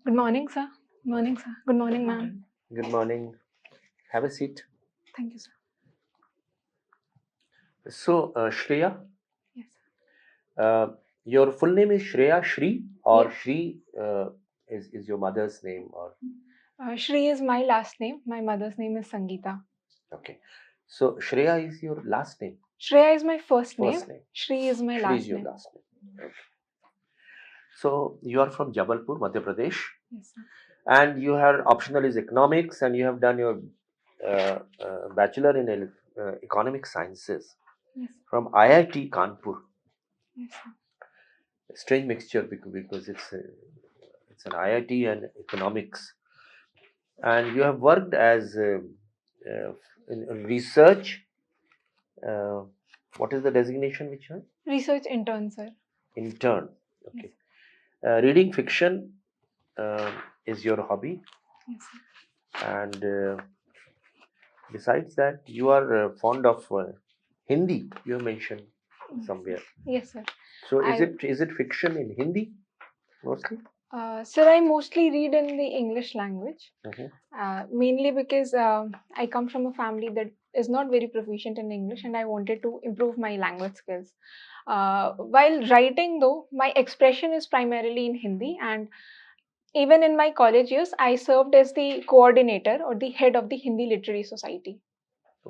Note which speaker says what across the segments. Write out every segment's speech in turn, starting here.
Speaker 1: Good morning, sir. Good morning, sir. Good morning, ma'am.
Speaker 2: Good morning. Have a seat.
Speaker 1: Thank you, sir.
Speaker 2: So, Shreya,
Speaker 1: Yes,
Speaker 2: your full name is Shreya Shree, or
Speaker 1: Yes.
Speaker 2: Shree is your mother's name, or
Speaker 1: Shree is my last name. My mother's name is Sangeeta.
Speaker 2: okay. So, Shreya is your last name.
Speaker 1: Shreya is my first name.
Speaker 2: First name.
Speaker 1: Shree is my
Speaker 2: Shree
Speaker 1: last
Speaker 2: is your
Speaker 1: name.
Speaker 2: last name. Okay. So, you are from Jabalpur, Madhya Pradesh,
Speaker 1: Yes, sir.
Speaker 2: and you have optional is economics, and you have done your bachelor in economic sciences
Speaker 1: Yes,
Speaker 2: from IIT Kanpur.
Speaker 1: yes, sir.
Speaker 2: Strange mixture because it's an IIT and economics, and you have worked as in research. Uh, what is the designation which you have?
Speaker 1: Research intern, sir.
Speaker 2: Intern.
Speaker 1: Yes,
Speaker 2: Okay. Reading fiction is your hobby,
Speaker 1: yes, sir.
Speaker 2: and besides that, you are fond of Hindi. You have mentioned somewhere.
Speaker 1: Yes, sir.
Speaker 2: So is
Speaker 1: I-
Speaker 2: it fiction in Hindi mostly?
Speaker 1: Sir, I mostly read in the English language,
Speaker 2: Mhm.
Speaker 1: mainly because I come from a family that is not very proficient in English, and I wanted to improve my language skills. While writing, though, my expression is primarily in Hindi, and even in my college years, I served as the coordinator or the head of the Hindi Literary Society.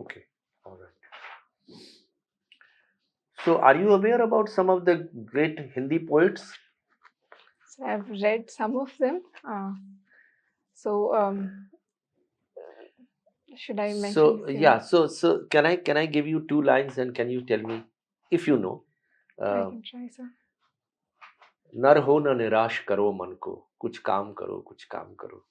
Speaker 2: Okay. All right. So, are you aware about some of the great Hindi poets?
Speaker 1: So I've read some of them. So should I mention?
Speaker 2: So
Speaker 1: few?
Speaker 2: yeah, so can I give you two lines and can you tell me if you know?
Speaker 1: I
Speaker 2: Uh,
Speaker 1: can try, sir.
Speaker 2: नर हो न निराश करो मन को कुछ काम करो कुछ काम करो.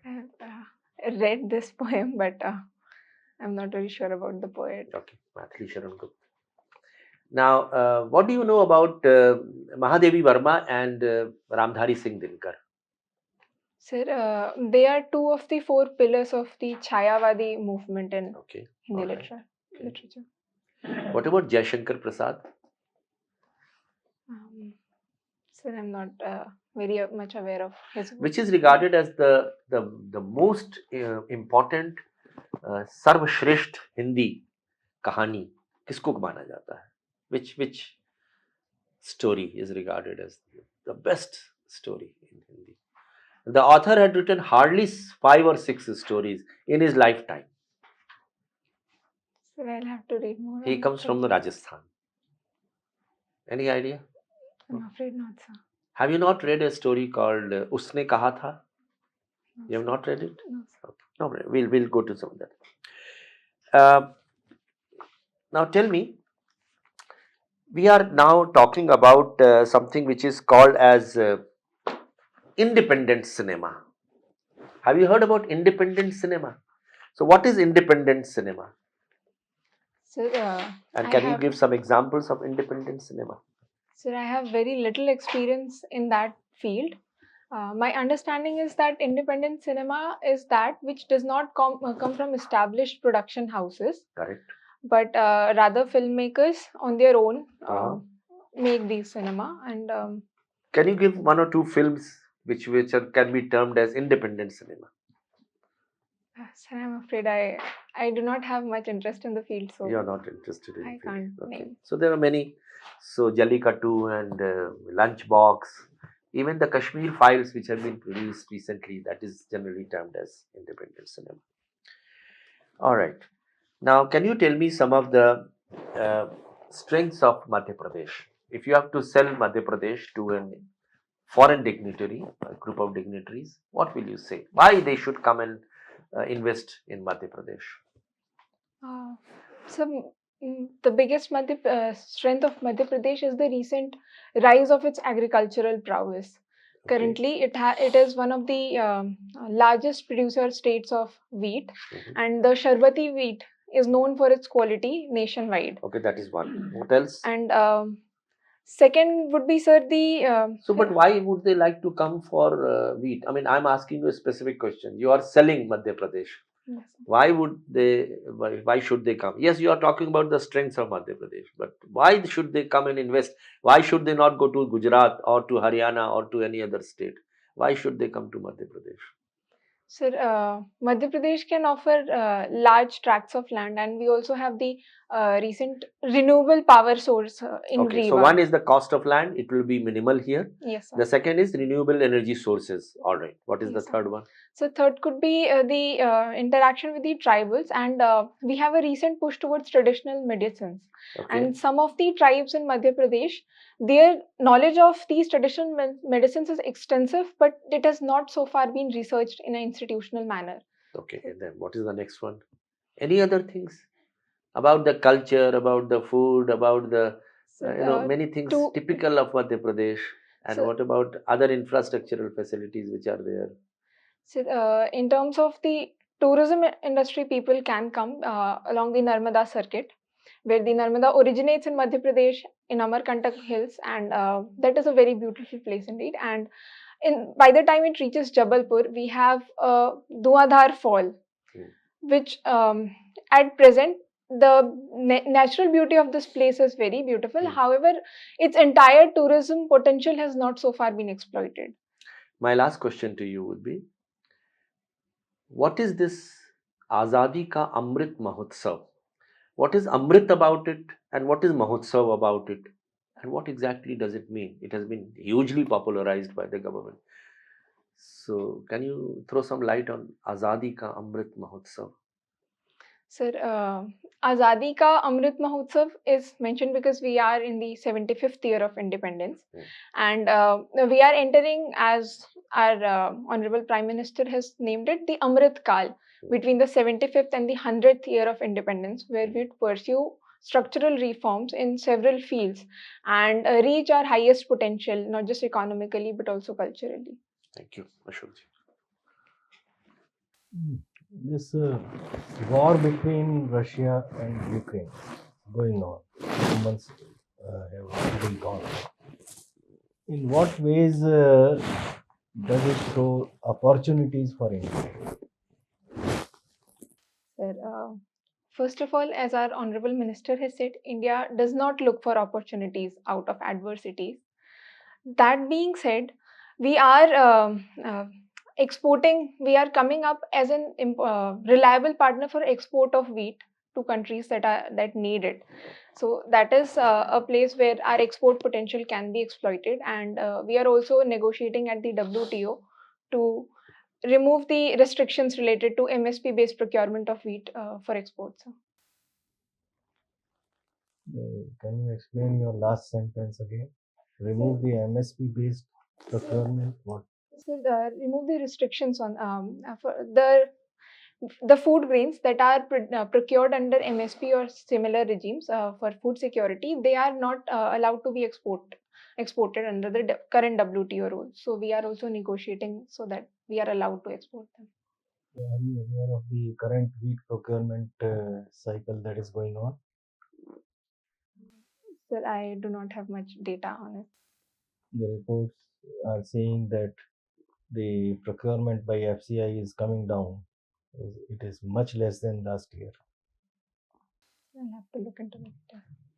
Speaker 1: I've read this poem, but I'm not very sure about the poet.
Speaker 2: Okay, Mathili Sharan Gupta. Now, what do you know about Mahadevi Verma and Ramdhari Singh Dinkar?
Speaker 1: Sir, they are two of the four pillars of the Chayavadi movement in
Speaker 2: Okay.
Speaker 1: Hindi
Speaker 2: all right.
Speaker 1: literature.
Speaker 2: What about Jaishankar Prasad?
Speaker 1: Sir, I'm not very much aware of his work.
Speaker 2: Which is regarded as the most important सर्वश्रेष्ठ हिंदी कहानी किसको माना जाता है? Which story is regarded as the best story in Hindi? The author had written hardly 5 or 6 stories in his lifetime.
Speaker 1: Sir, I'll have to read more.
Speaker 2: He comes from Rajasthan. Any idea?
Speaker 1: I'm afraid not, sir.
Speaker 2: Have you not read a story called Usne Kaha Tha?
Speaker 1: No,
Speaker 2: You have
Speaker 1: sir.
Speaker 2: not read it?
Speaker 1: No, sir.
Speaker 2: Okay. No, we'll go to some of that. Now tell me, we are now talking about something which is called as independent cinema. Have you heard about independent cinema? So what is independent cinema?
Speaker 1: Sir,
Speaker 2: And
Speaker 1: I
Speaker 2: can you
Speaker 1: have-
Speaker 2: give some examples of independent cinema?
Speaker 1: Sir, I have very little experience in that field. My understanding is that independent cinema is that which does not come from established production houses,
Speaker 2: Correct.
Speaker 1: but rather filmmakers on their own
Speaker 2: Uh-huh.
Speaker 1: make these cinema. And
Speaker 2: Can you give one or two films which can be termed as independent cinema?
Speaker 1: sir, I'm afraid I do not have much interest in the field, so
Speaker 2: You are not interested in
Speaker 1: I
Speaker 2: it.
Speaker 1: can't
Speaker 2: Okay.
Speaker 1: name.
Speaker 2: So there are many. So Jallikattu and Lunchbox, even the Kashmir Files which have been produced recently, that is generally termed as independent cinema. All right. Now, can you tell me some of the strengths of Madhya Pradesh? If you have to sell Madhya Pradesh to a foreign dignitary, a group of dignitaries, what will you say? Why they should come and invest in Madhya Pradesh?
Speaker 1: So the biggest strength of Madhya Pradesh is the recent rise of its agricultural prowess.
Speaker 2: Okay.
Speaker 1: Currently, it is one of the largest producer states of wheat,
Speaker 2: Mhm.
Speaker 1: and the Sharbati wheat is known for its quality nationwide.
Speaker 2: Okay, that is one. What else?
Speaker 1: And second would be, sir, the
Speaker 2: So, but why would they like to come for wheat? I mean, I'm asking you a specific question. You are selling Madhya Pradesh.
Speaker 1: yes,
Speaker 2: Why would they? Why should they come? Yes, you are talking about the strengths of Madhya Pradesh, but why should they come and invest? Why should they not go to Gujarat or to Haryana or to any other state? Why should they come to Madhya Pradesh?
Speaker 1: Sir, Madhya Pradesh can offer large tracts of land, and we also have the recent renewable power source in
Speaker 2: Okay, so
Speaker 1: Rewa.
Speaker 2: one is the cost of land, it will be minimal here.
Speaker 1: Yes, sir.
Speaker 2: The second is renewable energy sources. All right. What is the
Speaker 1: Yes, sir.
Speaker 2: third one?
Speaker 1: So third could be the interaction with the tribals, and we have a recent push towards traditional medicines.
Speaker 2: Okay.
Speaker 1: And some of the tribes in Madhya Pradesh, their knowledge of these traditional medicines is extensive, but it has not so far been researched in an institutional manner.
Speaker 2: Okay, and then what is the next one? Any other things about the culture, about the food, about the
Speaker 1: So,
Speaker 2: many things
Speaker 1: to
Speaker 2: typical of Madhya Pradesh? And
Speaker 1: so,
Speaker 2: what about other infrastructural facilities which are there?
Speaker 1: so in terms of the tourism industry, people can come along the Narmada circuit, where the Narmada originates in Madhya Pradesh in Amarkantak Hills, and that is a very beautiful place indeed. And by the time it reaches Jabalpur, we have Dhuadhar Fall, which at present the natural beauty of this place is very beautiful. However, its entire tourism potential has not so far been exploited.
Speaker 2: My last question to you would be, what is this Azadi Ka Amrit Mahotsav? What is Amrit about it, and what is Mahotsav about it, and what exactly does it mean? It has been hugely popularized by the government. So, can you throw some light on Azadi Ka Amrit Mahotsav?
Speaker 1: Sir, Azadi Ka Amrit Mahotsav is mentioned because we are in the 75th year of independence, and we are entering, as our Honorable Prime Minister has named it, the Amrit Kal, between the 75th and the 100th year of independence, where we pursue structural reforms in several fields and reach our highest potential, not just economically but also culturally.
Speaker 2: Thank you, Ashokji.
Speaker 3: This war between Russia and Ukraine going on, 2 months have already gone. In what ways does it show opportunities for India?
Speaker 1: Sir, first of all, as our Honorable Minister has said, India does not look for opportunities out of adversities. That being said, we are exporting, we are coming up as an reliable partner for export of wheat to countries that need it. So that is a place where our export potential can be exploited, and we are also negotiating at the WTO to remove the restrictions related to MSP based procurement of wheat for exports.
Speaker 3: Can you explain your last sentence again? Remove the MSP based procurement. What?
Speaker 1: So remove the restrictions on for the food grains that are procured under MSP or similar regimes for food security. They are not allowed to be exported under the current WTO rules. So we are also negotiating so that we are allowed to export them.
Speaker 3: Are you aware of the current wheat procurement cycle that is going on?
Speaker 1: Sir, I do not have much data on it.
Speaker 3: The reports are saying that the procurement by FCI is coming down. It is much less than last year.
Speaker 1: I'll have to look into it.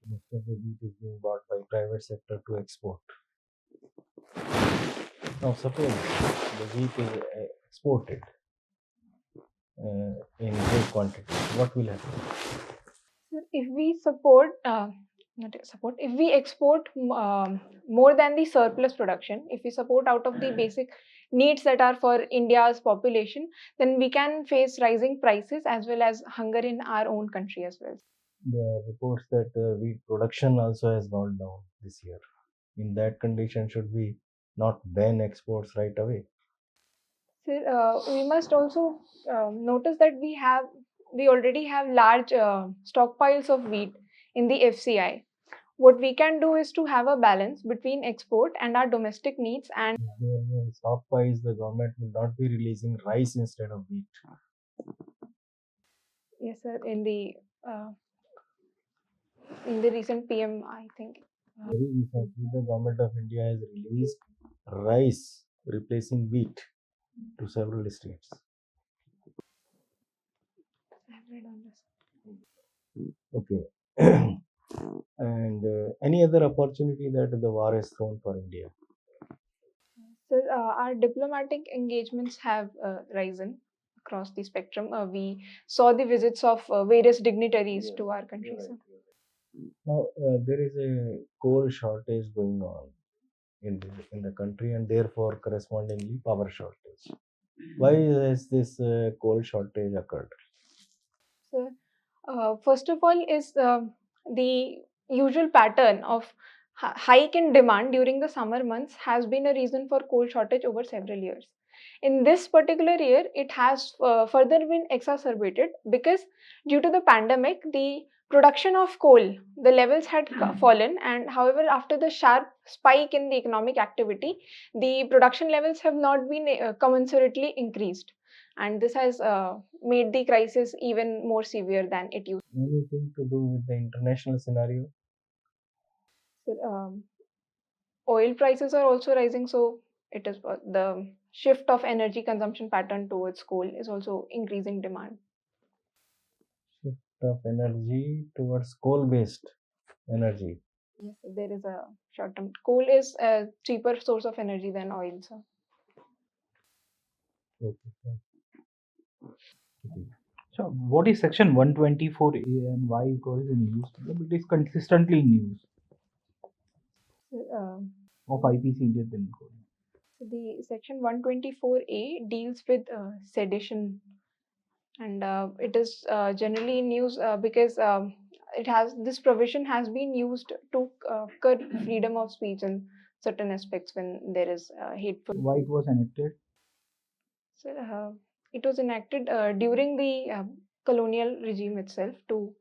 Speaker 3: Most of the wheat is being bought by private sector to export. Now suppose the wheat is exported in great quantity. What will happen?
Speaker 1: If we support, not support, if we export more than the surplus production, if we support out of the basic needs that are for India's population, then we can face rising prices as well as hunger in our own country as well.
Speaker 3: There are reports that wheat production also has gone down this year. In that condition, should we not ban exports right away?
Speaker 1: So, we must also notice that we already have large stockpiles of wheat in the FCI. What we can do is to have a balance between export and our domestic needs. And
Speaker 3: If there were stockpiles, the government would not be releasing rice instead of wheat.
Speaker 1: yes, sir, in the recent PM, I think.
Speaker 3: Very recently, the government of India has released rice replacing wheat to several states.
Speaker 1: I've read on this.
Speaker 3: Okay. And any other opportunity that the war has thrown for India?
Speaker 1: So, our diplomatic engagements have risen across the spectrum. We saw the visits of various dignitaries to our country. Sir.
Speaker 3: Now, there is a coal shortage going on in the country, and therefore correspondingly power shortage. Why has this coal shortage occurred?
Speaker 1: So, first of all, is the usual pattern of hike in demand during the summer months has been a reason for coal shortage over several years. In this particular year, it has further been exacerbated because due to the pandemic, the production of coal, the levels had fallen, and however, after the sharp spike in the economic activity, the production levels have not been commensurately increased, and this has made the crisis even more severe than it used.
Speaker 3: Anything to do with the international scenario?
Speaker 1: So, oil prices are also rising, so it is the shift of energy consumption pattern towards coal is also increasing demand.
Speaker 3: Shift of energy towards coal-based energy.
Speaker 1: Yes, there is a short term. Coal is a cheaper source of energy than oil. So,
Speaker 3: Okay.
Speaker 4: So, what is Section 124A and why it was in news? It is consistently in news
Speaker 1: uh,
Speaker 4: of IPC Indian Penal Code.
Speaker 1: the section 124A deals with sedition, and it is generally in news because it has this provision has been used to curb freedom of speech in certain aspects when there is hateful.
Speaker 4: Why it was enacted?
Speaker 1: So, it was enacted during the colonial regime itself to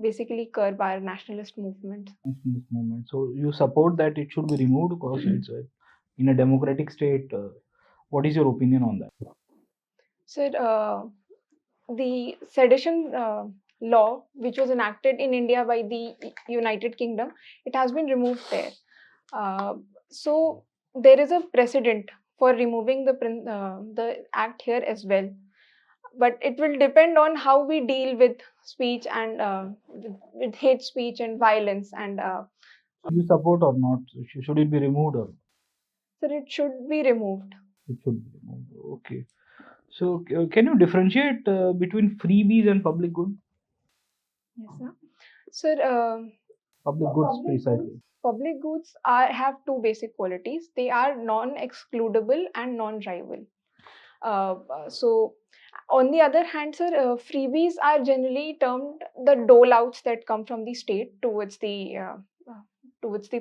Speaker 1: basically curb our nationalist movement.
Speaker 4: Nationalist movement. So, you support that it should be removed because it's in a democratic state. What is your opinion on that?
Speaker 1: So, the sedition law, which was enacted in India by the United Kingdom, it has been removed there. So there is a precedent for removing the act here as well. But it will depend on how we deal with speech and with hate speech and violence, and
Speaker 4: You support or not? Should it be removed or
Speaker 1: so it should be removed.
Speaker 4: it should be removed? Okay. So, can you differentiate between freebies and public good?
Speaker 1: Yes, sir. So
Speaker 4: Public goods precisely.
Speaker 1: public goods have two basic qualities. They are non-excludable and non-rival. So, on the other hand, sir, freebies are generally termed the dole-outs that come from the state towards the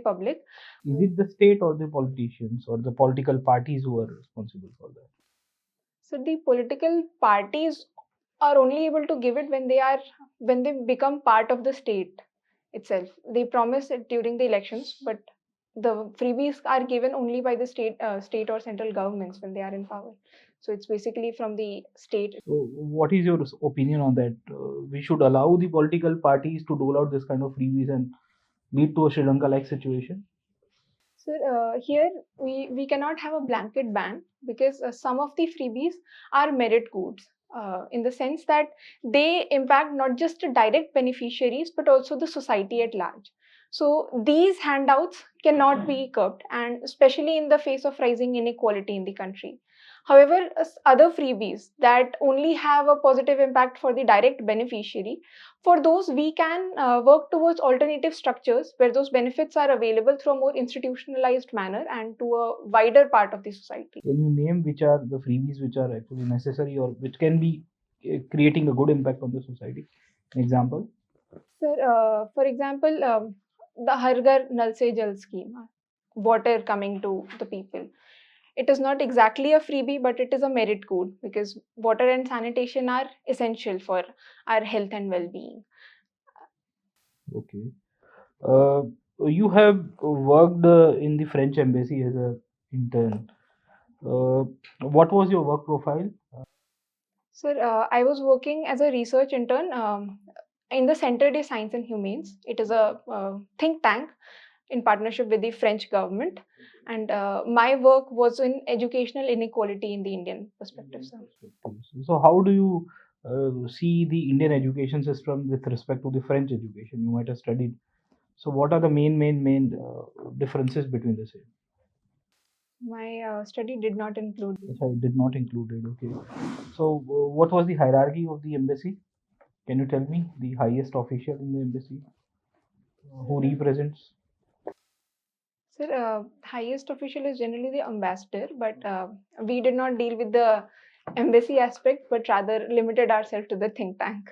Speaker 1: public.
Speaker 4: Is it the state or the politicians or the political parties who are responsible for that?
Speaker 1: So, the political parties are only able to give it when they become part of the state itself. They promise it during the elections, but the freebies are given only by the state or central governments when they are in power. So it's basically from the state.
Speaker 4: So, what is your opinion on that? We should allow the political parties to dole out this kind of freebies and lead to a Sri Lanka-like situation.
Speaker 1: So here we cannot have a blanket ban because some of the freebies are merit goods in the sense that they impact not just the direct beneficiaries but also the society at large. So these handouts cannot be curbed, and especially in the face of rising inequality in the country. However, other freebies that only have a positive impact for the direct beneficiary, for those, we can work towards alternative structures where those benefits are available through a more institutionalized manner and to a wider part of the society.
Speaker 4: Can you name which are the freebies which are actually necessary or which can be creating a good impact on the society? An example?
Speaker 1: Sir, for example, the Har Ghar Nal Se Jal scheme, water coming to the people. It is not exactly a freebie, but it is a merit good because water and sanitation are essential for our health and well-being.
Speaker 4: Okay. Uh, you have worked in the French embassy as a intern. What was your work profile?
Speaker 1: Sir, I was working as a research intern in the Centre de Science and Humans. It is a think tank in partnership with the French government. And my work was in educational inequality in the Indian perspective. Sir.
Speaker 4: So, how do you see the Indian education system with respect to the French education? You might have studied. So, what are the main differences between the same?
Speaker 1: My study did not include.
Speaker 4: Acha, it did not include it. Okay. So, what was the hierarchy of the embassy? Can you tell me the highest official in the embassy who represents?
Speaker 1: Sir, highest official is generally the ambassador, but we did not deal with the embassy aspect, but rather limited ourselves to the think tank.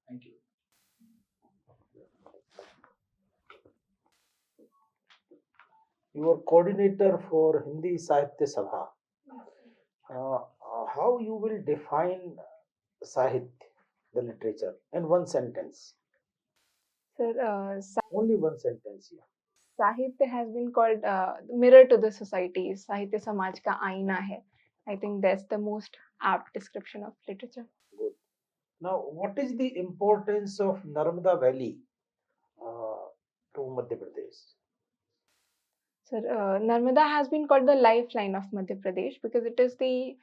Speaker 4: Thank you.
Speaker 5: Your coordinator for Hindi Sahitya Sabha. How you will define Sahitya, the literature, in one sentence?
Speaker 1: Sir,
Speaker 5: Only one sentence here.
Speaker 1: Sahitya has been called mirror to the society. Sahitya Samaj ka aina hai. I think that's the most apt description of literature.
Speaker 5: Good. Now, what is the importance of Narmada Valley uh, to Madhya Pradesh?
Speaker 1: Sir, Narmada has been called the lifeline of Madhya Pradesh because it is the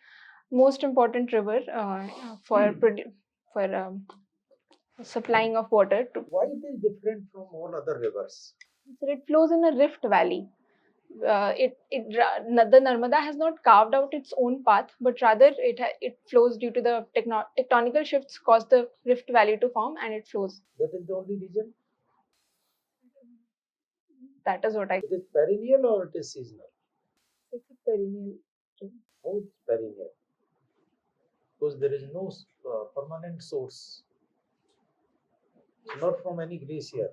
Speaker 1: most important river for supplying of water to.
Speaker 5: Why it is different from all other rivers?
Speaker 1: So it flows in a rift valley. The Narmada has not carved out its own path, but rather it flows due to the tectonical shifts caused the rift valley to form, and it flows.
Speaker 5: That is the only reason.
Speaker 1: That is what I.
Speaker 5: It is perennial or it is seasonal?
Speaker 1: It's a perennial.
Speaker 5: Oh, it's perennial. Because there is no permanent source. It's not from any glacier.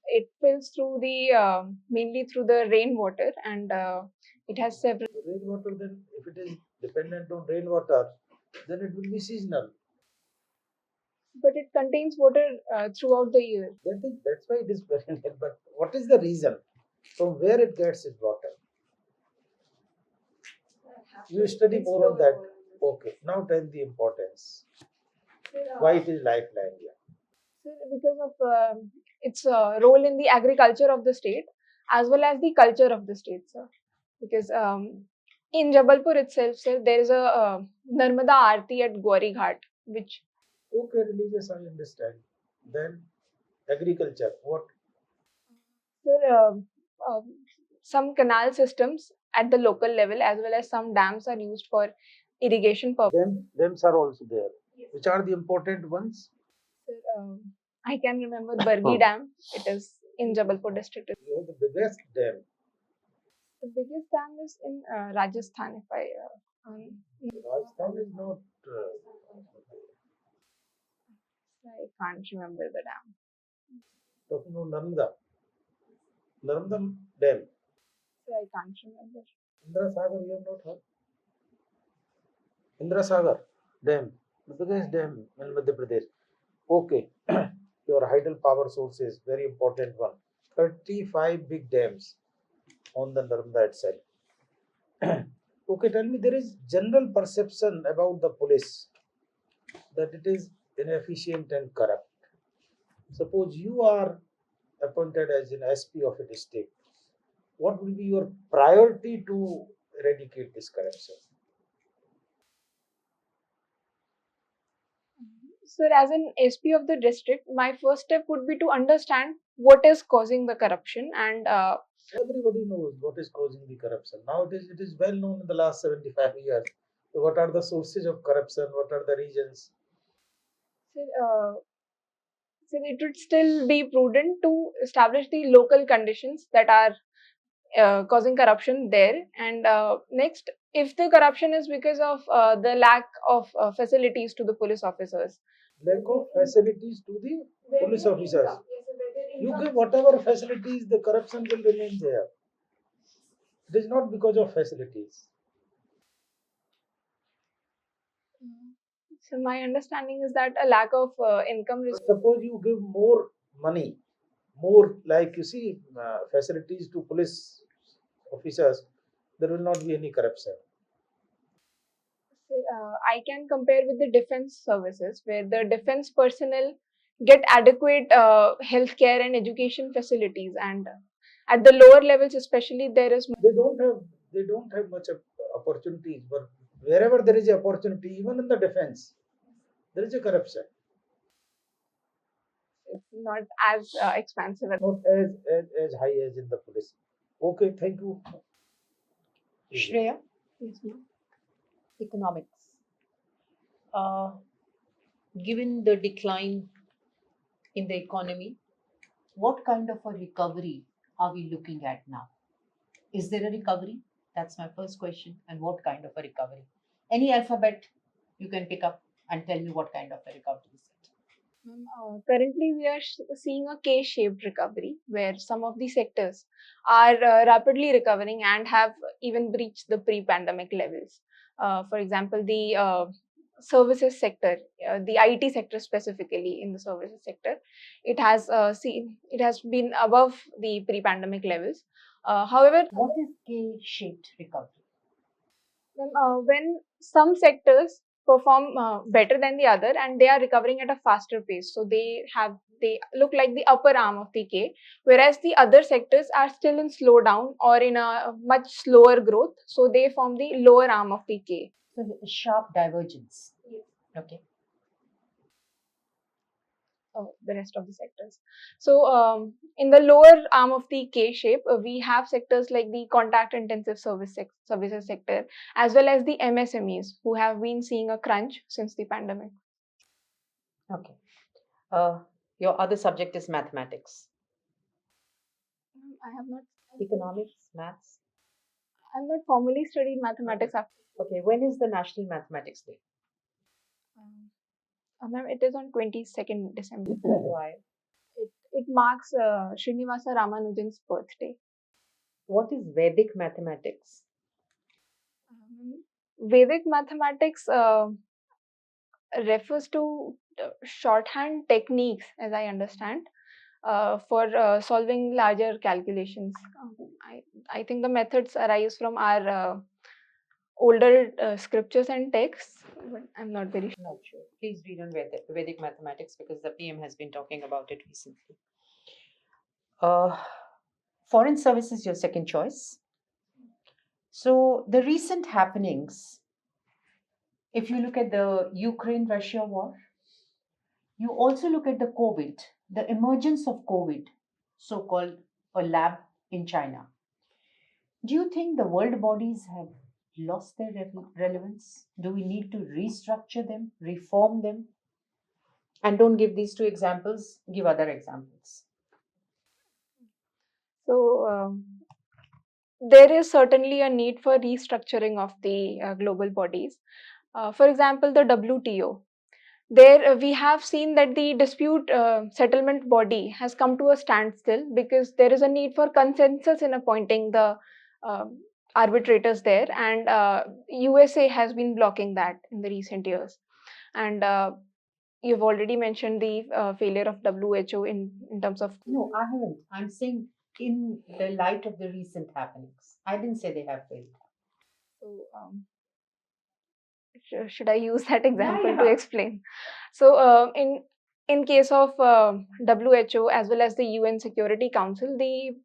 Speaker 1: It fills through the mainly through the rainwater, and it has several.
Speaker 5: The rainwater, then if it is dependent on rainwater, then it will be seasonal.
Speaker 1: But it contains water throughout the year.
Speaker 5: That's why it is perennial. But what is the reason? From where it gets its water? You study more on that. Okay. Now tell the importance. Why it is lifeline here?
Speaker 1: Because of its role in the agriculture of the state as well as the culture of the state, sir. Because in Jabalpur itself, sir, there is a Narmada Aarti at Gauri Ghat, which.
Speaker 5: Okay, religious, I understand. Then agriculture. What?
Speaker 1: Sir, some canal systems at the local level as well as some dams are used for irrigation purpose.
Speaker 5: Dams are also there. Which are the important ones?
Speaker 1: Sir, I can remember Bargi Dam. It is in Jabalpur district.
Speaker 5: You have the biggest dam.
Speaker 1: The biggest dam is in Rajasthan, if I.
Speaker 5: Rajasthan is not.
Speaker 1: I can't remember the dam.
Speaker 5: Talking about Narmada. Narmada Dam.
Speaker 1: So I can't remember.
Speaker 5: Indra Sagar, you have not heard? Indra Sagar Dam, the biggest dam in Madhya Pradesh. Okay, your hydel power source is very important one. 35 big dams on the Narmada itself. Okay, tell me, there is general perception about the police that it is inefficient and corrupt. Suppose you are appointed as an SP of a district, what will be your priority to eradicate this corruption?
Speaker 1: Sir, as an SP of the district, my first step would be to understand what is causing the corruption and.
Speaker 5: Everybody knows what is causing the corruption. Now it is well known in the last 75 years. So what are the sources of corruption? What are the reasons?
Speaker 1: Sir, sir, it would still be prudent to establish the local conditions that are causing corruption there. And next, if the corruption is because of the lack of facilities to the police officers.
Speaker 5: Lack of facilities to the police officers. You give whatever facilities, the corruption will remain there. It is not because of facilities.
Speaker 1: So my understanding is that a lack of income.
Speaker 5: Suppose you give more money, more like you see facilities to police officers, there will not be any corruption.
Speaker 1: I can compare with the defense services, where the defense personnel get adequate healthcare and education facilities, and at the lower levels, especially, there is.
Speaker 5: They don't have much opportunities, but wherever there is opportunity, even in the defense, there is a corruption.
Speaker 1: It's not as expansive.
Speaker 5: Not as high as in the police. Okay, thank you.
Speaker 6: Shreya,
Speaker 1: Yes, ma'am.
Speaker 6: economics. Uh, Given the decline in the economy, what kind of a recovery are we looking at now? Is there a recovery? That's my first question. And what kind of a recovery? Any alphabet you can pick up and tell me what kind of a recovery is it?
Speaker 1: Ma'am, currently, we are seeing a K-shaped recovery where some of the sectors are rapidly recovering and have even breached the pre-pandemic levels. For example, the services sector, the IT sector specifically in the services sector, it has been above the pre-pandemic levels. However,
Speaker 6: What is K-shaped recovery?
Speaker 1: when some sectors perform better than the other and they are recovering at a faster pace, so they look like the upper arm of the K, whereas the other sectors are still in slowdown or in a much slower growth, so they form the lower arm of the K.
Speaker 6: So a sharp divergence.
Speaker 1: Yes.
Speaker 6: Okay.
Speaker 1: The rest of the sectors. So, in the lower arm of the K shape, we have sectors like the contact intensive services sector, as well as the MSMEs, who have been seeing a crunch since the pandemic.
Speaker 6: Okay. Your other subject is mathematics.
Speaker 1: I have not.
Speaker 6: Economics, maths.
Speaker 1: I've not formally studied mathematics after.
Speaker 6: Okay, when is the National Mathematics Day?
Speaker 1: Ma'am, it is on 22nd December.
Speaker 6: Why?
Speaker 1: It marks Srinivasa Ramanujan's birthday.
Speaker 6: What is Vedic mathematics?
Speaker 1: Vedic mathematics refers to shorthand techniques, as I understand, for solving larger calculations. I think the methods arise from our older scriptures and texts, but I'm not very sure.
Speaker 6: Not sure. Please read on Vedic mathematics because the PM has been talking about it recently. Foreign service is your second choice. So the recent happenings, if you look at the Ukraine-Russia war, you also look at the COVID, the emergence of COVID, so-called a lab in China. Do you think the world bodies have lost their relevance? Do we need to restructure them, reform them? And don't give these two examples, give other examples.
Speaker 1: So, there is certainly a need for restructuring of the global bodies. For example, the WTO. There, we have seen that the dispute settlement body has come to a standstill because there is a need for consensus in appointing the uh, arbitrators there, and USA has been blocking that in the recent years. And you've already mentioned the failure of WHO in terms of.
Speaker 6: No, I haven't. I'm saying in the light of the recent happenings. I didn't say they have failed.
Speaker 1: So, should I use that example
Speaker 6: Yeah,
Speaker 1: to
Speaker 6: yeah.
Speaker 1: explain? So, in case of WHO as well as the UN Security Council, the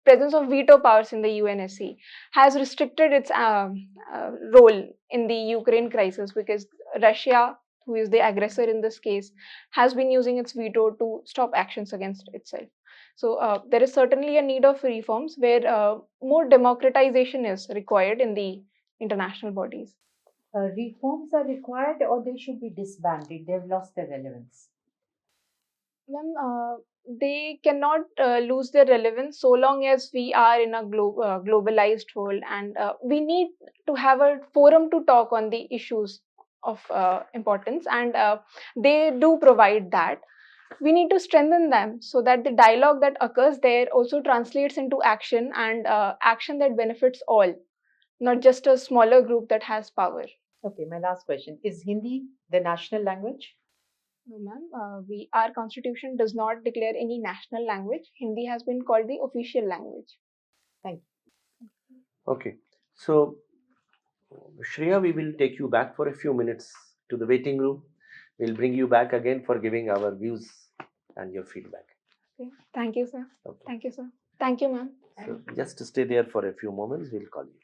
Speaker 1: presence of veto powers in the UNSC has restricted its role in the Ukraine crisis because Russia, who is the aggressor in this case, has been using its veto to stop actions against itself. So there is certainly a need of reforms where more democratization is required in the international bodies.
Speaker 6: Reforms are required or they should be disbanded. They've lost their relevance.
Speaker 1: Ma'am, they cannot lose their relevance so long as we are in a globalized world, and we need to have a forum to talk on the issues of importance, and they do provide that. We need to strengthen them so that the dialogue that occurs there also translates into action, and action that benefits all, not just a smaller group that has power.
Speaker 6: Okay, my last question. Is Hindi the national language?
Speaker 1: No, ma'am. Our constitution does not declare any national language. Hindi has been called the official language.
Speaker 6: Thank you.
Speaker 2: Okay. So, Shreya, we will take you back for a few minutes to the waiting room. We'll bring you back again for giving our views and your feedback.
Speaker 1: Okay. Thank you, sir.
Speaker 2: Okay.
Speaker 1: Thank you, sir. Thank you, ma'am.
Speaker 2: So, just to stay there for a few moments, we'll call you.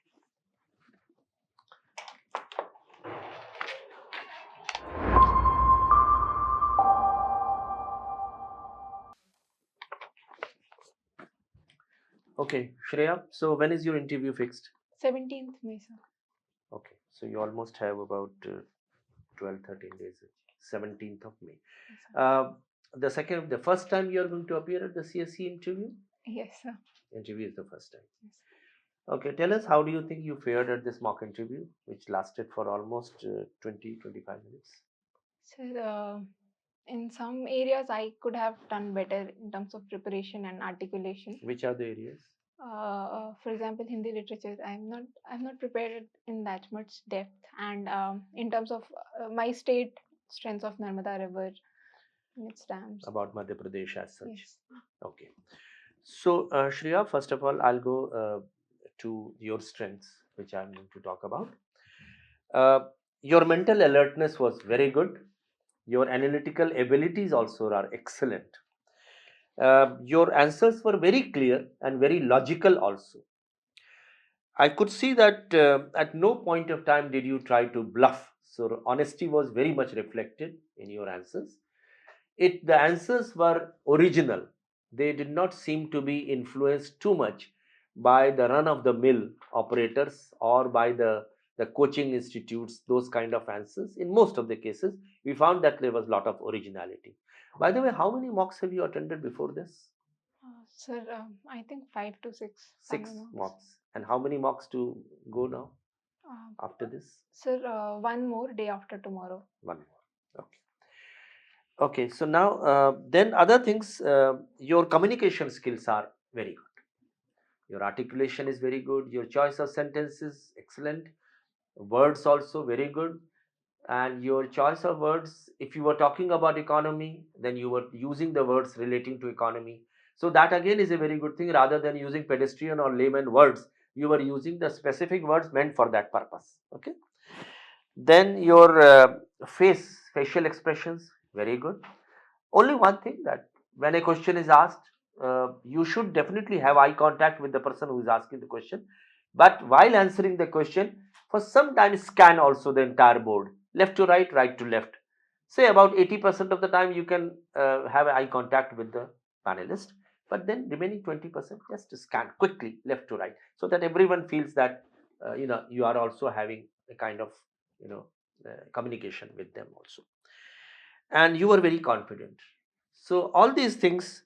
Speaker 2: Okay, Shreya, so when is your interview fixed?
Speaker 1: 17th May, sir.
Speaker 2: Okay, so you almost have about 12, 13 days. 17th of May.
Speaker 1: Yes, sir.
Speaker 2: The first time you are going to appear at the CSE interview?
Speaker 1: Yes, sir.
Speaker 2: Interview is the first time.
Speaker 1: Yes.
Speaker 2: Okay, tell us, how do you think you fared at this mock interview, which lasted for almost 20, 25 minutes?
Speaker 1: Sir, in some areas I could have done better in terms of preparation and articulation.
Speaker 2: Which are the areas?
Speaker 1: For example, Hindi literature, I'm not prepared in that much depth. And in terms of my state strengths of Narmada River and its dams.
Speaker 2: About Madhya Pradesh as such.
Speaker 1: Yes.
Speaker 2: Okay. So, Shreya, first of all, I'll go to your strengths, which I'm going to talk about. Your mental alertness was very good. Your analytical abilities also are excellent. Your answers were very clear and very logical also. I could see that at no point of time did you try to bluff. So honesty was very much reflected in your answers. The answers were original. They did not seem to be influenced too much by the run of the mill operators or by the coaching institutes, those kind of answers. In most of the cases, we found that there was a lot of originality. By the way, how many mocks have you attended before this?
Speaker 1: Sir, I think 5 to 6.
Speaker 2: 6
Speaker 1: final
Speaker 2: mocks. And how many mocks to go now after this?
Speaker 1: Sir, one more day after tomorrow.
Speaker 2: One more. Okay. Okay, so now then other things, your communication skills are very good. Your articulation is very good. Your choice of sentences excellent. Words also very good. And your choice of words, if you were talking about economy, then you were using the words relating to economy. So that again is a very good thing. Rather than using pedestrian or layman words, you were using the specific words meant for that purpose. Okay. Then your facial expressions, very good. Only one thing, that when a question is asked, you should definitely have eye contact with the person who is asking the question. But while answering the question, for some time scan also the entire board, left to right, right to left. Say about 80% of the time you can have eye contact with the panelist, but then remaining 20% just scan quickly left to right, so that everyone feels that you are also having a kind of communication with them also, and you were very confident. So all these things,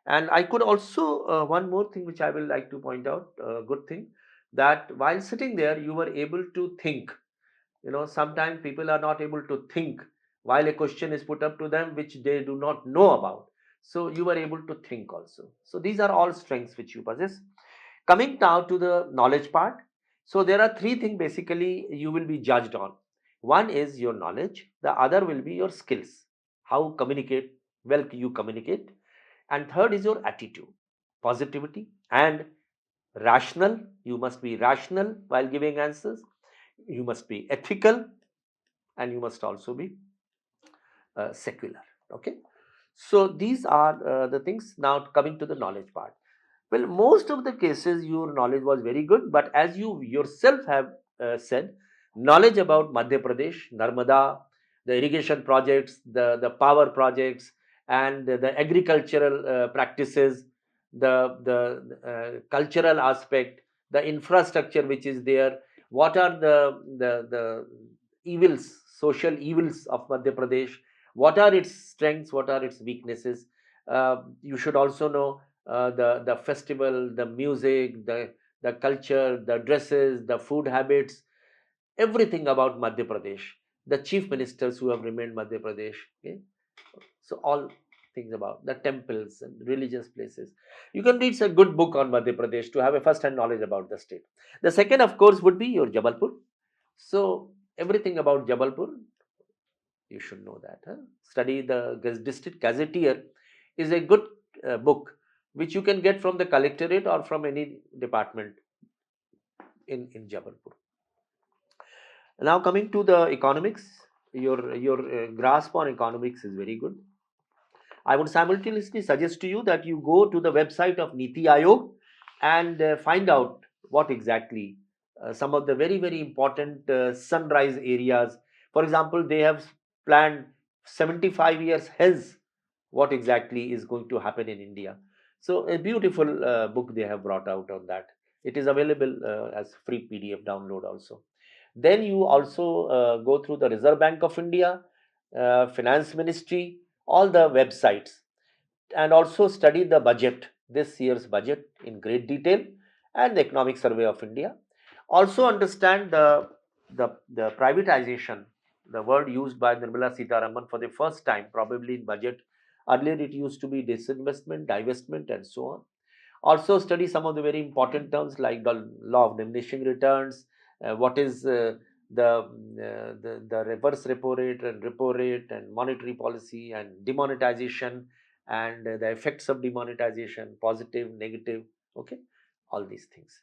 Speaker 2: and I could also one more thing which I will like to point out, good thing, that while sitting there you were able to think. Sometimes people are not able to think while a question is put up to them which they do not know about. So you were able to think also. So these are all strengths which you possess. Coming now to the knowledge part. So there are three things basically you will be judged on. One is your knowledge, the other will be your skills, how well you communicate, and third is your attitude, positivity and rational. You must be rational while giving answers, you must be ethical, and you must also be secular. Okay, so these are the things. Now coming to the knowledge part. Well, most of the cases your knowledge was very good, but as you yourself have said, knowledge about Madhya Pradesh, Narmada, the irrigation projects, the power projects, and the agricultural practices, the cultural aspect, the infrastructure which is there, what are the evils, social evils of Madhya Pradesh, what are its strengths, what are its weaknesses. You should also know the festival, the music, the culture, the dresses, the food habits, everything about Madhya Pradesh, the chief ministers who have remained Madhya Pradesh. Okay? So all things about the temples and religious places. You can read a good book on Madhya Pradesh to have a first-hand knowledge about the state. The second, of course, would be your Jabalpur. So everything about Jabalpur, you should know that. Study the district gazetteer is a good book which you can get from the collectorate or from any department in Jabalpur. Now coming to the economics, your grasp on economics is very good. I would simultaneously suggest to you that you go to the website of Niti Aayog and find out what exactly some of the very important sunrise areas. For example, they have planned 75 years hence what exactly is going to happen in India. So a beautiful book they have brought out on that. It is available as free PDF download also. Then you also go through the Reserve Bank of India, Finance Ministry, all the websites, and also study the budget, this year's budget in great detail, and the Economic Survey of India. Also understand the privatization, the word used by Nirmala Sitharaman for the first time, probably in budget. Earlier it used to be disinvestment, divestment, and so on. Also study some of the very important terms like the law of diminishing returns, what is the reverse repo rate and repo rate, and monetary policy and demonetization, and the effects of demonetization, positive, negative, okay, all these things.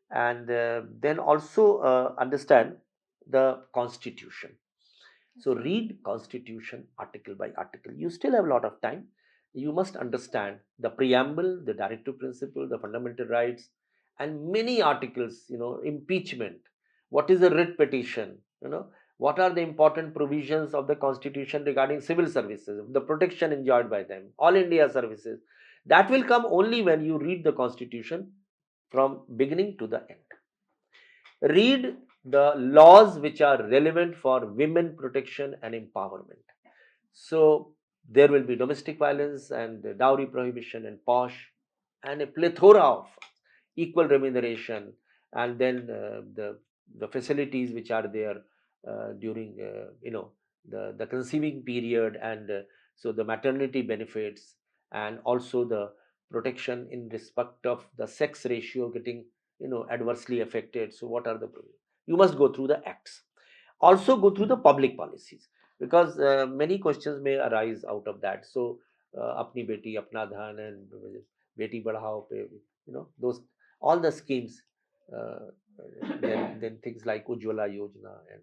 Speaker 2: And then also understand the constitution. So read constitution article by article. You still have a lot of time. You must understand the preamble, the directive principle, the fundamental rights, and many articles, impeachment. What is a writ petition? What are the important provisions of the constitution regarding civil services, the protection enjoyed by them, all India services. That will come only when you read the constitution from beginning to the end. Read the laws which are relevant for women protection and empowerment. So there will be domestic violence and dowry prohibition and POSH, and a plethora of equal remuneration, and then the facilities which are there during the conceiving period, and so the maternity benefits, and also the protection in respect of the sex ratio getting adversely affected. So what are the provisions? You must go through the acts. Also go through the public policies, because many questions may arise out of that. So apni beti apna dhan and beti badhao pe, those all the schemes, uh, then things like Ujjwala Yojana and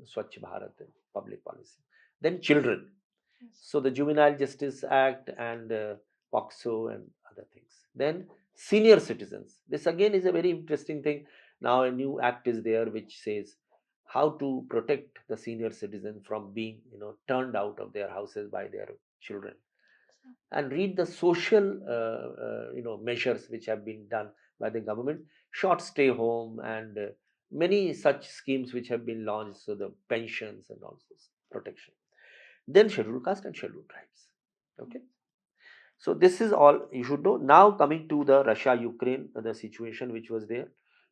Speaker 2: Swachh Bharat and public policy. Then children, so the Juvenile Justice Act and POXO and other things. Then senior citizens. This again is a very interesting thing. Now a new act is there which says how to protect the senior citizen from being turned out of their houses by their children. And read the social measures which have been done by the government, short stay home, and many such schemes which have been launched. So the pensions and all this protection. Then scheduled caste and scheduled tribes. Okay. So this is all you should know. Now coming to the Russia-Ukraine, the situation which was there.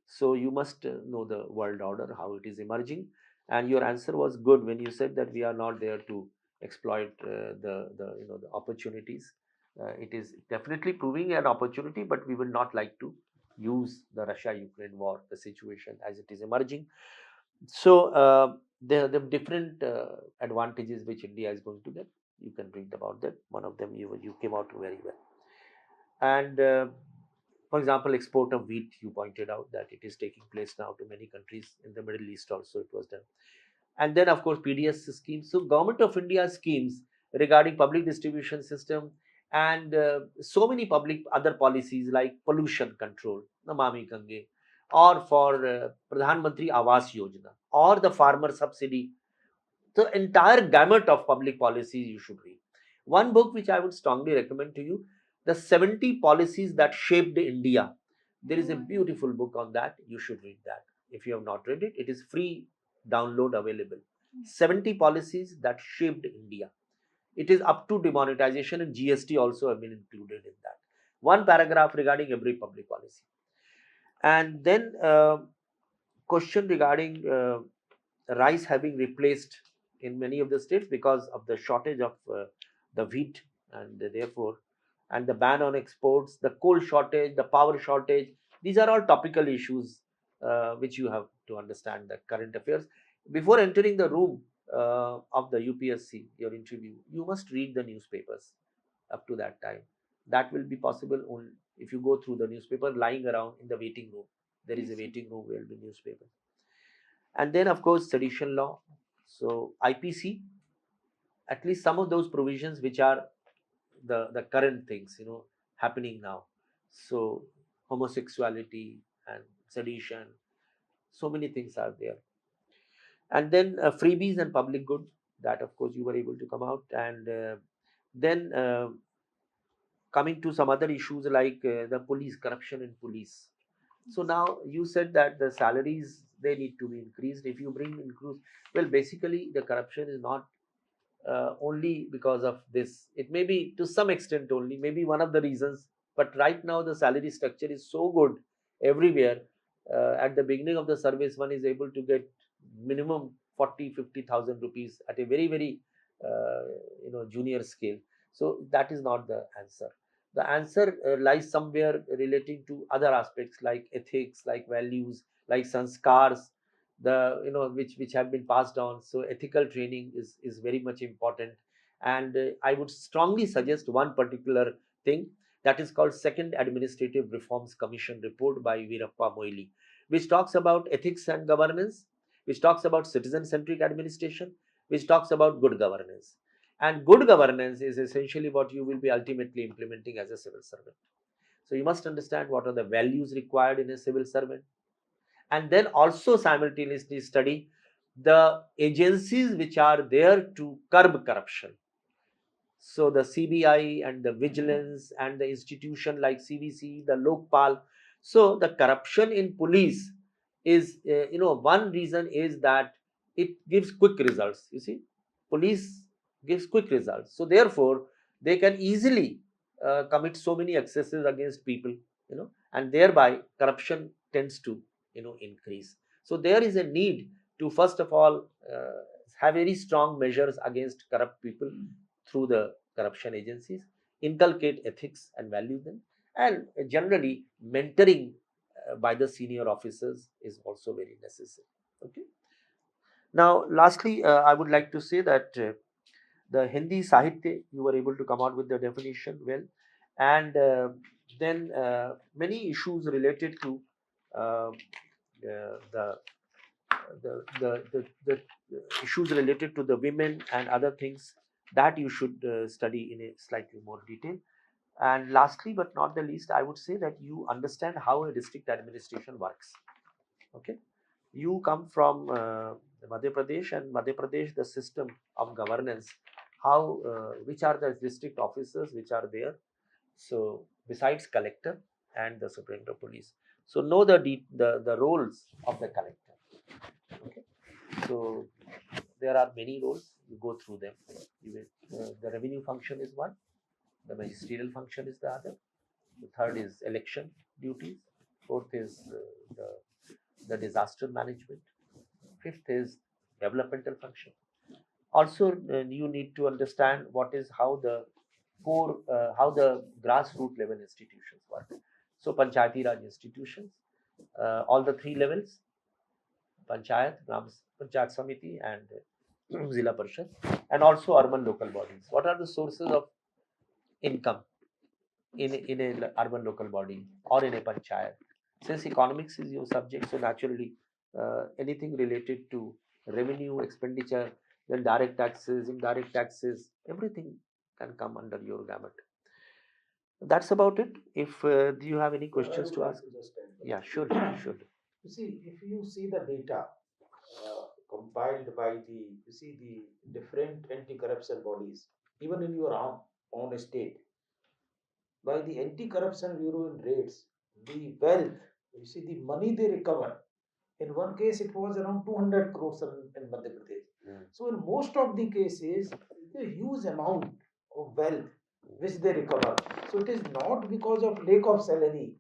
Speaker 2: So you must know the world order, how it is emerging. And your answer was good when you said that we are not there to exploit the opportunities. It is definitely proving an opportunity, but we will not like to use the Russia-Ukraine war, the situation as it is emerging. So there are the different advantages which India is going to get. You can read about that. One of them you came out very well. And for example, export of wheat, you pointed out that it is taking place now to many countries in the Middle East also it was done. And then of course PDS schemes. So Government of India schemes regarding public distribution system, and so many public other policies like pollution control, Namami Gange, or for Pradhan Mantri Awas Yojana, or the farmer subsidy. The entire gamut of public policies you should read. One book which I would strongly recommend to you, The 70 Policies That Shaped India. There is a beautiful book on that. You should read that. If you have not read it, it is free download available. 70 Policies That Shaped India. It is up to demonetization, and GST also have been included in that. One paragraph regarding every public policy. And then question regarding rice having replaced in many of the states because of the shortage of the wheat, and therefore, and the ban on exports, the coal shortage, the power shortage. These are all topical issues which you have to understand the current affairs. Before entering the room of the UPSC, your interview, you must read the newspapers up to that time. That will be possible only if you go through the newspaper lying around in the waiting room. There is a waiting room where the newspaper. And then of course sedition law. So IPC, at least some of those provisions which are the current things happening now. So homosexuality and sedition, so many things are there. And then freebies and public good, that of course you were able to come out. And then coming to some other issues like the police, corruption in police. So now you said that the salaries, they need to be increased. If you bring increase, well, basically the corruption is not only because of this. It may be to some extent only, maybe one of the reasons. But right now the salary structure is so good everywhere. At the beginning of the service, one is able to get minimum 40-50,000 rupees at a very very uh, junior scale. So that is not the answer. The answer lies somewhere relating to other aspects like ethics, like values, like sanskars, the which have been passed on. So ethical training is very much important. And I would strongly suggest one particular thing, that is called Second Administrative Reforms Commission report by Veerappa Moily, which talks about ethics and governance, which talks about citizen centric administration, which talks about good governance. And good governance is essentially what you will be ultimately implementing as a civil servant. So you must understand what are the values required in a civil servant, and then also simultaneously study the agencies which are there to curb corruption. So the CBI and the vigilance and the institution like CVC, the Lokpal. So the corruption in police is, one reason is that it gives quick results. You see, police gives quick results. So therefore, they can easily commit so many excesses against people, and thereby corruption tends to, increase. So there is a need to first of all have very strong measures against corrupt people through the corruption agencies, inculcate ethics and value them, and generally mentoring by the senior officers is also very necessary. Okay. Now, lastly, I would like to say that the Hindi Sahitya, you were able to come out with the definition well, and then many issues related to uh, the the issues related to the women and other things that you should study in a slightly more detail. And lastly but not the least, I would say that you understand how a district administration works. Okay, you come from Madhya Pradesh, and Madhya Pradesh, the system of governance, how which are the district officers which are there. So besides collector and the superintendent of police, so know the roles of the collector. Okay, so there are many roles, you go through them. You will, the revenue function is one, the magisterial function is the other, the third is election duties, fourth is the disaster management, fifth is developmental function. Also you need to understand what is how the core how the grassroots level institutions work. So panchayati raj institutions, all the three levels, panchayat, gram panchayat samiti, and zilla parishad, and also urban local bodies. What are the sources of income in a urban local body or in a panchayat? Since economics is your subject, so naturally anything related to revenue expenditure, then direct taxes, indirect taxes, everything can come under your gamut. That's about it. If do you have any questions to ask? Yeah, sure, sure.
Speaker 5: You see, if you see the data compiled by the different anti-corruption bodies, even in your own state, by the anti-corruption bureau in raids, the wealth, you see, the money they recover. In one case, it was around 200 crores in Madhya Pradesh. So, in most of the cases, it's a huge amount of wealth which they recover. So, it is not because of lack of salary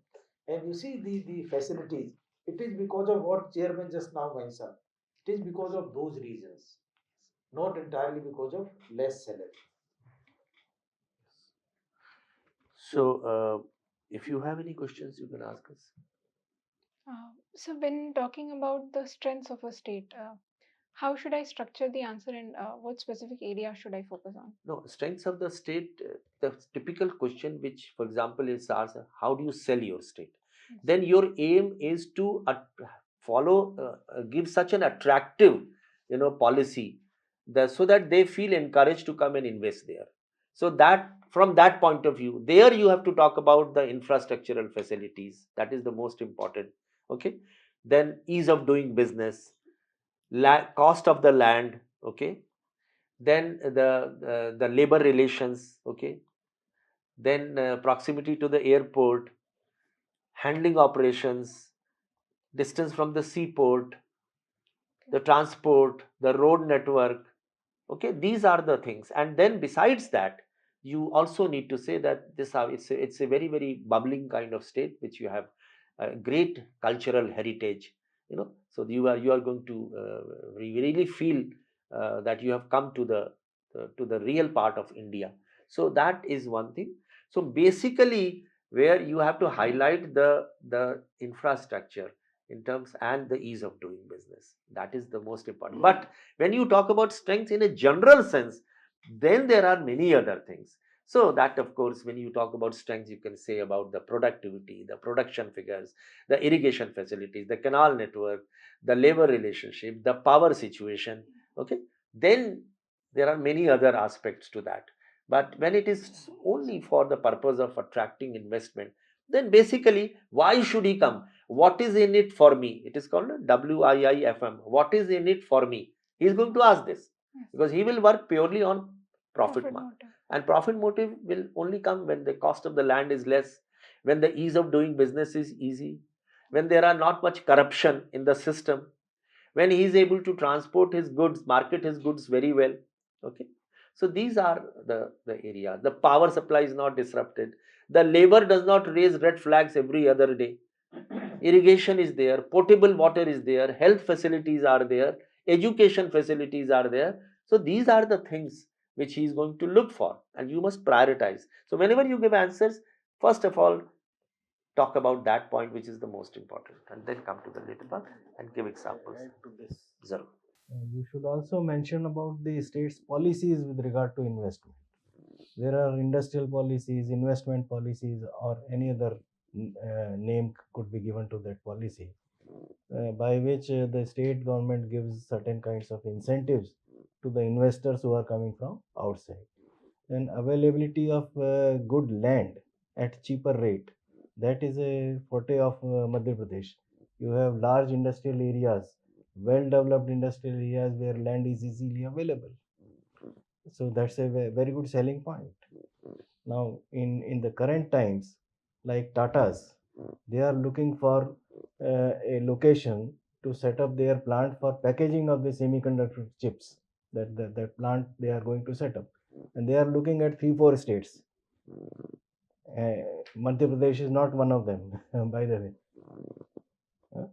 Speaker 5: and you see the facilities. It is because of what chairman just now mentioned. It is because of those reasons, not entirely because of less salary.
Speaker 2: So if you have any questions, you can ask us.
Speaker 1: So, when talking about the strengths of a state, how should I structure the answer, and what specific area should I focus on?
Speaker 2: No, strengths of the state, the typical question which, for example, is asked, how do you sell your state?
Speaker 1: Yes.
Speaker 2: Then your aim is to follow, give such an attractive, policy, so that they feel encouraged to come and invest there. So that from that point of view, there you have to talk about the infrastructural facilities. That is the most important. Okay. Then ease of doing business, cost of the land. Okay, then the labor relations. Okay, then proximity to the airport, handling operations, distance from the seaport, the transport, the road network. Okay, these are the things. And then besides that, you also need to say that it's a very, very bubbling kind of state which you have a great cultural heritage. So you are going to really feel that you have come to the real part of India. So that is one thing. So basically, where you have to highlight the infrastructure in terms and the ease of doing business, that is the most important. But when you talk about strengths in a general sense, then there are many other things. So that, of course, when you talk about strengths, you can say about the productivity, the production figures, the irrigation facilities, the canal network, the labor relationship, the power situation. Okay, then there are many other aspects to that. But when it is only for the purpose of attracting investment, then basically, why should he come? What is in it for me? It is called WIIFM. What is in it for me? He is going to ask this because he will work purely on profit motive.
Speaker 1: motive.
Speaker 2: And profit motive will only come when the cost of the land is less, when the ease of doing business is easy, when there are not much corruption in the system, when he is able to transport his goods, market his goods very well. Okay, so these are the area. The power supply is not disrupted, the labor does not raise red flags every other day, irrigation is there, potable water is there, health facilities are there, education facilities are there. So these are the things which he is going to look for, and you must prioritize. So whenever you give answers, first of all, talk about that point which is the most important, and then come to the later part and give examples.
Speaker 3: Add to this.
Speaker 2: Zarur.
Speaker 3: You should also mention about the state's policies with regard to investment. There are industrial policies, investment policies, or any other name could be given to that policy, by which the state government gives certain kinds of incentives to the investors who are coming from outside. And availability of good land at cheaper rate, that is a forte of Madhya Pradesh. You have large industrial areas, well developed industrial areas where land is easily available. So that's a very good selling point. Now, in the current times, like Tata's, they are looking for a location to set up their plant for packaging of the semiconductor chips. That plant they are going to set up, and they are looking at 3-4 states. Madhya Pradesh is not one of them, by the way.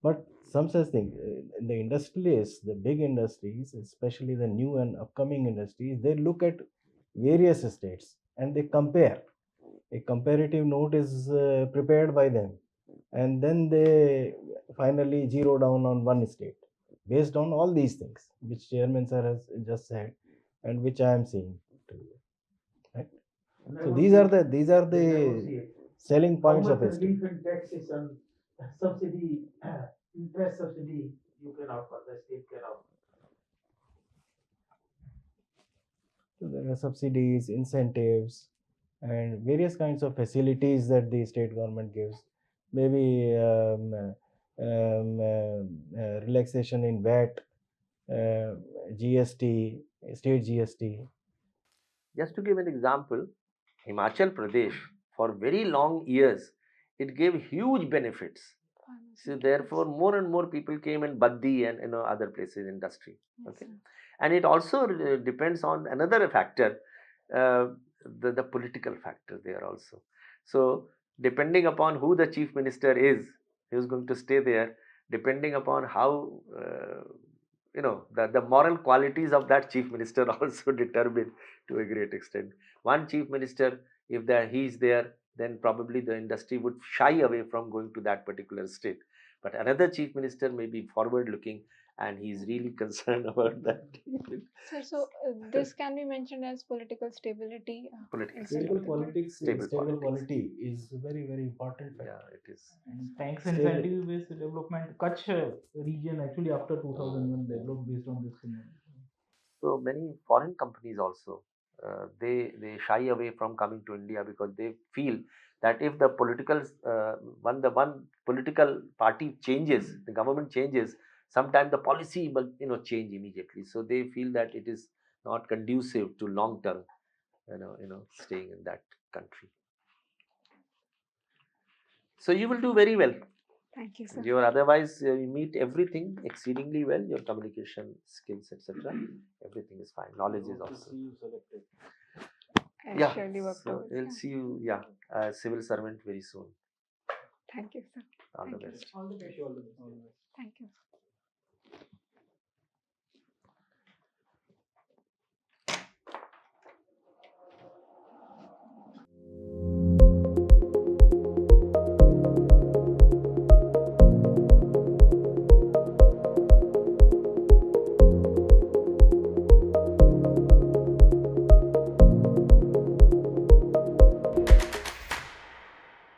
Speaker 3: But some such thing, the industrialists, the big industries, especially the new and upcoming industries, they look at various states and they compare. A comparative note is prepared by them, and then they finally zero down on one state based on all these things which Chairman Sir has just said and which I am saying to you. Right? So these are the selling points of a state.
Speaker 5: Taxation, subsidy, interest subsidy you can offer, the state can offer.
Speaker 3: So there are subsidies, incentives, and various kinds of facilities that the state government gives. Maybe relaxation in VAT, GST, state GST.
Speaker 2: Just to give an example, Himachal Pradesh, for very long years, it gave huge benefits. So therefore, more and more people came in Baddi and other places, industry. Okay, and it also depends on another factor, uh, the political factor there also. So depending upon who the chief minister is, he is going to stay there. Depending upon how the moral qualities of that chief minister also determine to a great extent. One chief minister, if he is there, then probably the industry would shy away from going to that particular state. But another chief minister may be forward looking and he is really concerned about that.
Speaker 1: Sir, so this can be mentioned as political stability.
Speaker 2: Political
Speaker 3: Stable
Speaker 2: stability.
Speaker 3: politics,
Speaker 2: Stable
Speaker 3: stable
Speaker 2: politics.
Speaker 3: polity is a very, very important factor.
Speaker 2: Yeah, it is.
Speaker 4: And thanks
Speaker 3: Stable.
Speaker 4: incentive based development, Kutch region actually after 2001 developed based on this phenomenon.
Speaker 2: So many foreign companies also, they shy away from coming to India because they feel that if the political one political party changes, the government changes, sometimes the policy will change immediately. So they feel that it is not conducive to long term, staying in that country. So you will do very well.
Speaker 1: Thank you, sir.
Speaker 2: Your otherwise you meet everything exceedingly well. Your communication skills, etc. Everything is fine. Knowledge is also.
Speaker 3: See you selected.
Speaker 1: I'll
Speaker 2: Yeah.
Speaker 1: surely work
Speaker 2: So
Speaker 1: towards
Speaker 2: we'll
Speaker 1: that.
Speaker 2: see you. Yeah, civil servant very soon.
Speaker 1: Thank you, sir.
Speaker 2: All the
Speaker 1: Thank you.
Speaker 2: best.
Speaker 6: All the best.
Speaker 4: Wish you all the best.
Speaker 1: Thank you.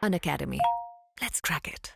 Speaker 7: Unacademy. Let's crack it.